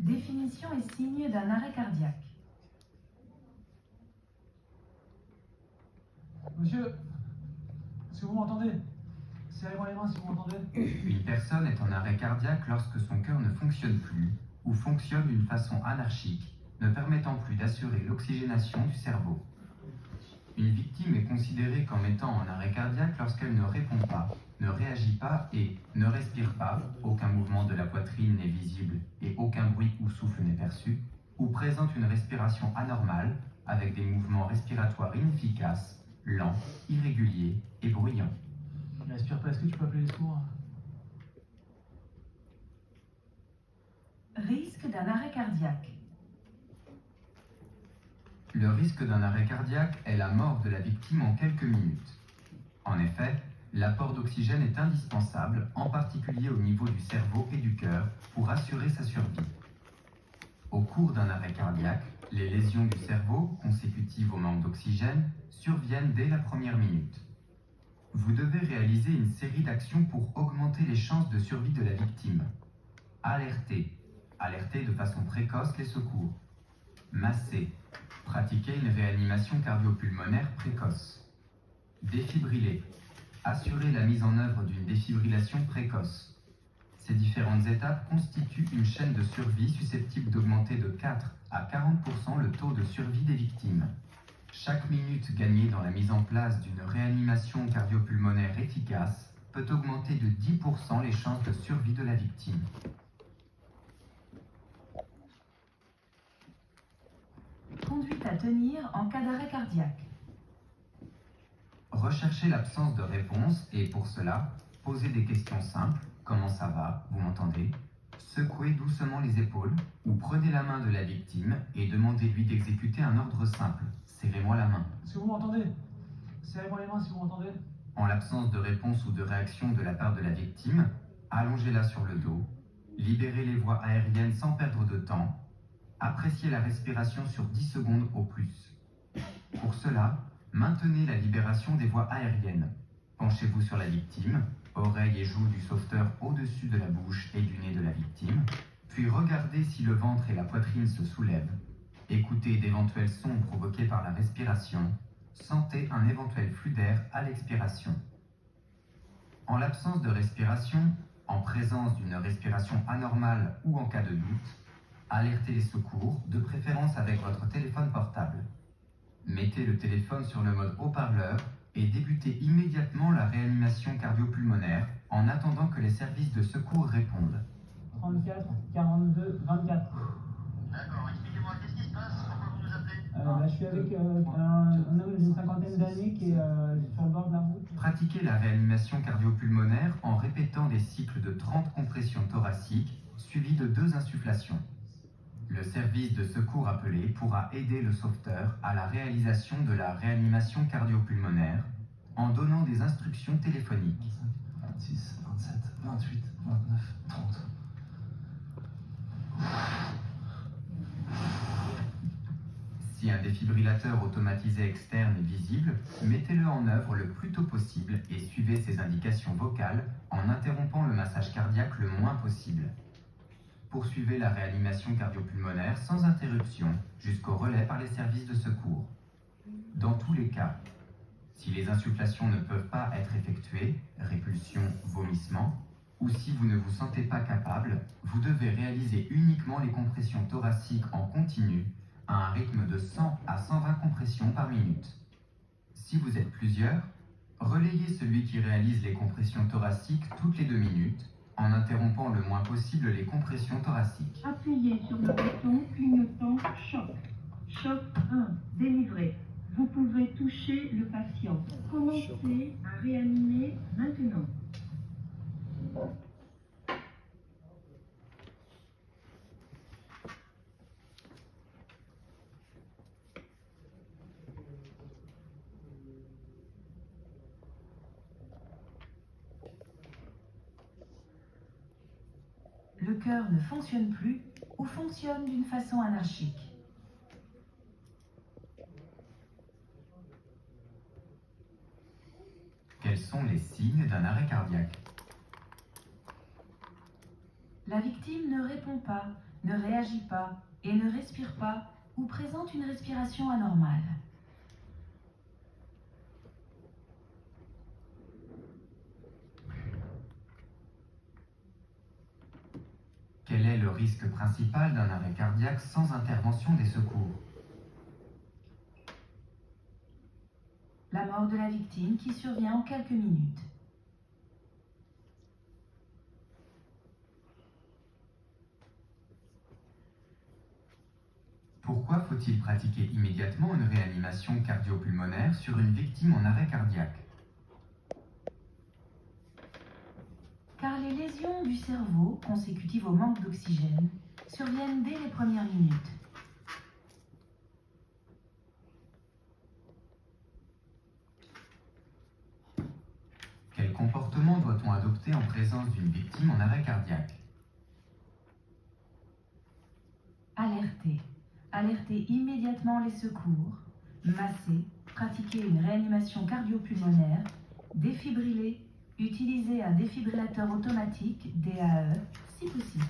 Définition et signe d'un arrêt cardiaque. Monsieur, est-ce que vous m'entendez? Serrez-moi les mains si vous m'entendez. Une personne est en arrêt cardiaque lorsque son cœur ne fonctionne plus ou fonctionne d'une façon anarchique, ne permettant plus d'assurer l'oxygénation du cerveau. Une victime est considérée comme étant en arrêt cardiaque lorsqu'elle ne répond pas, ne réagit pas et ne respire pas, aucun mouvement de la poitrine n'est visible et aucun bruit ou souffle n'est perçu, ou présente une respiration anormale avec des mouvements respiratoires inefficaces, lents, irréguliers et bruyants. Il respire pas, est-ce que tu peux appeler les secours? Risque d'un arrêt cardiaque. Le risque d'un arrêt cardiaque est la mort de la victime en quelques minutes. En effet, l'apport d'oxygène est indispensable, en particulier au niveau du cerveau et du cœur, pour assurer sa survie. Au cours d'un arrêt cardiaque, les lésions du cerveau, consécutives au manque d'oxygène, surviennent dès la première minute. Vous devez réaliser une série d'actions pour augmenter les chances de survie de la victime. Alerter. Alerter de façon précoce les secours. Masser. Pratiquer une réanimation cardio-pulmonaire précoce. Défibriller. Assurer la mise en œuvre d'une défibrillation précoce. Ces différentes étapes constituent une chaîne de survie susceptible d'augmenter de 4 à 40% le taux de survie des victimes. Chaque minute gagnée dans la mise en place d'une réanimation cardio-pulmonaire efficace peut augmenter de 10% les chances de survie de la victime. Conduite à tenir en cas d'arrêt cardiaque. Recherchez l'absence de réponse et pour cela, posez des questions simples. Comment ça va? Vous m'entendez? Secouez doucement les épaules ou prenez la main de la victime et demandez-lui d'exécuter un ordre simple. Serrez-moi la main. Est-ce que vous m'entendez? Serrez-moi les mains si vous m'entendez. En l'absence de réponse ou de réaction de la part de la victime, allongez-la sur le dos, libérez les voies aériennes sans perdre de temps, appréciez la respiration sur 10 secondes au plus. Pour cela, maintenez la libération des voies aériennes. Penchez-vous sur la victime, oreilles et joues du sauveteur au-dessus de la bouche et du nez de la victime, puis regardez si le ventre et la poitrine se soulèvent. Écoutez d'éventuels sons provoqués par la respiration. Sentez un éventuel flux d'air à l'expiration. En l'absence de respiration, en présence d'une respiration anormale ou en cas de doute, alertez les secours, de préférence avec votre téléphone portable. Mettez le téléphone sur le mode haut-parleur et débutez immédiatement la réanimation cardio-pulmonaire en attendant que les services de secours répondent. 34, 42, 24. D'accord, expliquez-moi, qu'est-ce qui se passe? Pourquoi vous nous appelez? Je suis avec un homme d'une cinquantaine d'années qui est sur le bord de la route. Pratiquez la réanimation cardio-pulmonaire en répétant des cycles de 30 compressions thoraciques suivis de 2 insufflations. Le service de secours appelé pourra aider le sauveteur à la réalisation de la réanimation cardio-pulmonaire en donnant des instructions téléphoniques. 26, 27, 28, 29, 30. Si un défibrillateur automatisé externe est visible, mettez-le en œuvre le plus tôt possible et suivez ses indications vocales en interrompant le massage cardiaque le moins possible. Poursuivez la réanimation cardio-pulmonaire sans interruption jusqu'au relais par les services de secours. Dans tous les cas, si les insufflations ne peuvent pas être effectuées, répulsion, vomissement, ou si vous ne vous sentez pas capable, vous devez réaliser uniquement les compressions thoraciques en continu à un rythme de 100 à 120 compressions par minute. Si vous êtes plusieurs, relayez celui qui réalise les compressions thoraciques toutes les 2 minutes en interrompant le moins possible les compressions thoraciques. Appuyez sur le bouton clignotant choc. Choc 1, délivré. Vous pouvez toucher le patient. Commencez à réanimer maintenant. Le cœur ne fonctionne plus ou fonctionne d'une façon anarchique. Quels sont les signes d'un arrêt cardiaque? La victime ne répond pas, ne réagit pas et ne respire pas ou présente une respiration anormale. Quel est le risque principal d'un arrêt cardiaque sans intervention des secours? La mort de la victime qui survient en quelques minutes. Pourquoi faut-il pratiquer immédiatement une réanimation cardio-pulmonaire sur une victime en arrêt cardiaque? Car les lésions du cerveau consécutives au manque d'oxygène surviennent dès les premières minutes. Quel comportement doit-on adopter en présence d'une victime en arrêt cardiaque? Alerter. Alerter immédiatement les secours. Masser. Pratiquer une réanimation cardio-pulmonaire. Défibriller. Utiliser un défibrillateur automatique, DAE, si possible.